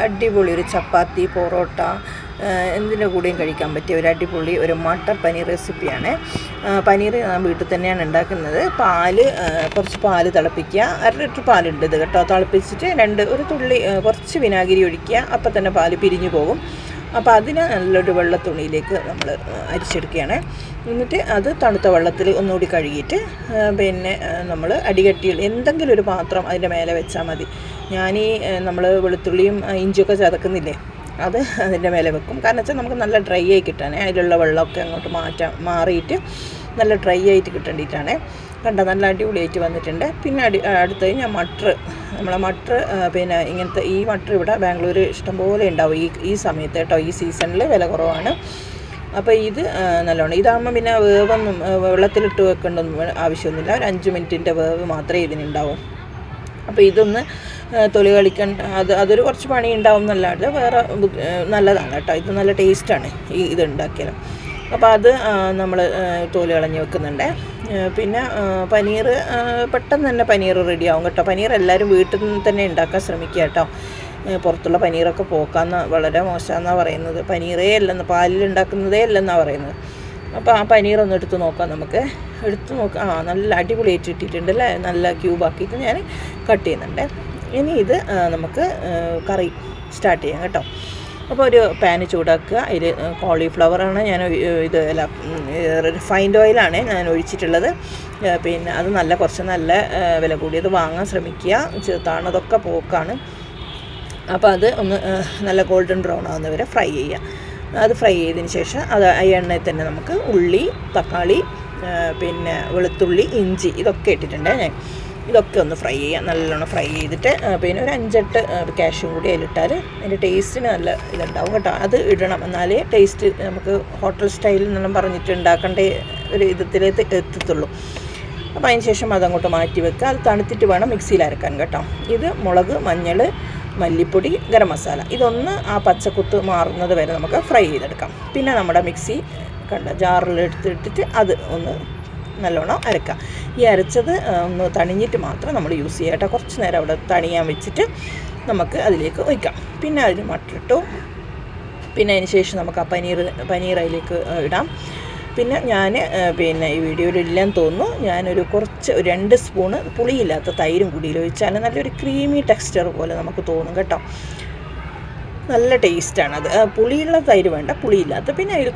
അടിപൊളി ഒരു ചപ്പാത്തി, പൊറോട്ട എന്തിൻ്റെ കൂടെയും കഴിക്കാൻ പറ്റിയ ഒരു അടിപൊളി ഒരു മട്ടർ പനീർ റെസിപ്പിയാണ്. പനീർ ഞാൻ വീട്ടിൽ തന്നെയാണ് ഉണ്ടാക്കുന്നത്. കുറച്ച് പാല് തിളപ്പിക്കുക. 1/2 ലിറ്റർ പാലുണ്ട് ഇത് കേട്ടോ. തിളപ്പിച്ചിട്ട് ഒരു തുള്ളി കുറച്ച് വിനാഗിരി ഒഴിക്കുക. അപ്പം തന്നെ പാല് പിരിഞ്ഞു പോകും. അപ്പോൾ അതിനെ നല്ലൊരു വെള്ള തുണിയിലേക്ക് നമ്മൾ അരിച്ചെടുക്കുകയാണ്. എന്നിട്ട് അത് തണുത്ത വെള്ളത്തിൽ ഒന്നുകൂടി കഴുകിയിട്ട് പിന്നെ നമ്മൾ അടികട്ടിയിൽ എന്തെങ്കിലും ഒരു പാത്രം അതിൻ്റെ മേലെ വെച്ചാൽ മതി. നമ്മൾ വെളുത്തുള്ളിയും ഇഞ്ചിയൊക്കെ ചതക്കുന്നില്ലേ, അത് അതിൻ്റെ മേലെ വെക്കും. കാരണം വെച്ചാൽ നമുക്ക് നല്ല ഡ്രൈ ആയി കിട്ടാനേ, അതിലുള്ള വെള്ളമൊക്കെ അങ്ങോട്ട് മാറിയിട്ട് നല്ല ഡ്രൈ ആയിട്ട് കിട്ടേണ്ടിയിട്ടാണ്. നല്ല അടിപൊളിയായിട്ട് വന്നിട്ടുണ്ട്. പിന്നെ അടുത്തത് ഞാൻ നമ്മളെ മട്ടർ പിന്നെ ഇങ്ങനത്തെ ഈ മട്ടർ ഇവിടെ ബാംഗ്ലൂർ ഇഷ്ടംപോലെ ഉണ്ടാവും ഈ സമയത്ത് കേട്ടോ. ഈ സീസണിൽ വില കുറവാണ്. അപ്പോൾ ഇത് നല്ലോണം ഇതാകുമ്പോൾ പിന്നെ വേവൊന്നും വെള്ളത്തിലിട്ട് വെക്കേണ്ടൊന്നും ആവശ്യമൊന്നുമില്ല. ഒരു 5 മിനിറ്റിൻ്റെ വേവ് മാത്രമേ ഇതിനുണ്ടാവും. അപ്പോൾ ഇതൊന്ന് തൊലി കളിക്കേണ്ട അതൊരു കുറച്ച് പണി ഉണ്ടാവും എന്നല്ലാണ്ട് വേറെ നല്ലതാണ് കേട്ടോ. ഇത് നല്ല ടേസ്റ്റാണ് ഇത് ഉണ്ടാക്കിയാലും. അപ്പോൾ അത് നമ്മൾ തോല് കളഞ്ഞ് വെക്കുന്നുണ്ട്. പിന്നെ പനീർ പെട്ടെന്ന് തന്നെ പനീർ റെഡിയാവും കേട്ടോ. പനീർ എല്ലാവരും വീട്ടിൽ നിന്ന് തന്നെ ഉണ്ടാക്കാൻ ശ്രമിക്കുക കേട്ടോ. പുറത്തുള്ള പനീറൊക്കെ പോക്കാന്ന് വളരെ മോശമെന്നാണ് പറയുന്നത്. പനീറേ അല്ലെന്ന്, പാലിലുണ്ടാക്കുന്നതേ അല്ലെന്നാണ് പറയുന്നത്. അപ്പോൾ ആ പനീറൊന്ന് എടുത്ത് നോക്കാം. നമുക്ക് എടുത്ത് നോക്കാം. നല്ല അടിപൊളിയായിട്ട് ഇട്ടിട്ടുണ്ട് അല്ലേ. നല്ല ക്യൂബാക്കിയിട്ട് ഞാൻ കട്ട് ചെയ്യുന്നുണ്ട്. ഇനി ഇത് നമുക്ക് കറി സ്റ്റാർട്ട് ചെയ്യാം കേട്ടോ. അപ്പോൾ ഒരു പാന് ചൂടാക്കുക. അതിൽ കോളിഫ്ലവറാണ് ഞാൻ റിഫൈൻഡ് ഓയിലാണ് ഞാൻ ഒഴിച്ചിട്ടുള്ളത്. പിന്നെ അത് കുറച്ച് നല്ല വില കൂടിയത് വാങ്ങാൻ ശ്രമിക്കുക. താണതൊക്കെ പോക്കാണ്. അപ്പോൾ അത് ഒന്ന് നല്ല ഗോൾഡൻ ബ്രൗൺ ആവുന്നവരെ ഫ്രൈ ചെയ്യുക. അത് ഫ്രൈ ചെയ്തതിന് ശേഷം ആ എണ്ണയിൽ തന്നെ നമുക്ക് ഉള്ളി, തക്കാളി, പിന്നെ വെളുത്തുള്ളി, ഇഞ്ചി ഇതൊക്കെ ഇട്ടിട്ടുണ്ട് ഞാൻ. ഇതൊക്കെ ഒന്ന് ഫ്രൈ ചെയ്യുക. നല്ലോണം ഫ്രൈ ചെയ്തിട്ട് പിന്നെ ഒരു 5-8 കാഷ്യും കൂടി അതിലിട്ടാൽ അതിൻ്റെ ടേസ്റ്റിന് നല്ല ഇതുണ്ടാവും കേട്ടോ. അത് ഇടണം, എന്നാലേ ടേസ്റ്റ് നമുക്ക് ഹോട്ടൽ സ്റ്റൈലിൽ നിന്നും പറഞ്ഞിട്ട് ഉണ്ടാക്കേണ്ട ഒരു വിധത്തിലേക്ക് എത്തത്തുള്ളൂ. അപ്പോൾ അതിന് ശേഷം അതങ്ങോട്ട് മാറ്റി വെക്കുക. അത് തണുത്തിട്ട് വേണം മിക്സിയിൽ അരക്കാൻ കേട്ടോ. ഇത് മുളക്, മഞ്ഞൾ, മല്ലിപ്പൊടി, ഗരം മസാല ഇതൊന്ന് ആ പച്ചക്കുത്ത് മാറുന്നത് വരെ നമുക്ക് ഫ്രൈ ചെയ്തെടുക്കാം. പിന്നെ നമ്മുടെ മിക്സി ജാറിൽ എടുത്തിട്ട് അത് ഒന്ന് നല്ലോണം അരക്കുക. ഈ അരച്ചത് ഒന്ന് തണിഞ്ഞിട്ട് മാത്രം നമ്മൾ യൂസ് ചെയ്യുക കേട്ടോ. കുറച്ച് നേരം അവിടെ തണിയാൻ വെച്ചിട്ട് നമുക്ക് അതിലേക്ക് ഒഴിക്കാം. പിന്നെ അതിന് മട്ടറിട്ടു. പിന്നെ അതിന് ശേഷം നമുക്ക് ആ പനീർ അതിലേക്ക് ഇടാം. പിന്നെ ഞാൻ ഈ വീഡിയോയിൽ ഇല്ലെന്ന് തോന്നുന്നു, ഞാനൊരു 2 സ്പൂണ് പുളിയില്ലാത്ത തൈരും കൂടി ഒഴിച്ചാൽ നല്ലൊരു ക്രീമി ടെക്സ്ചർ പോലെ നമുക്ക് തോന്നും കേട്ടോ. നല്ല ടേസ്റ്റാണത്. പുളിയുള്ള തൈര് വേണ്ട, പുളിയില്ലാത്ത. പിന്നെ അതിൽ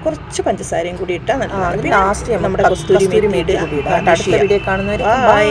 കുറച്ച് പഞ്ചസാരയും കൂടി ഇട്ടാൽ നല്ലതാണ്. ലാസ്റ്റ് നമ്മുടെ കസ്തൂരി മേത്തി. അടുത്ത വീഡിയോ കാണുന്നവർ ബൈ.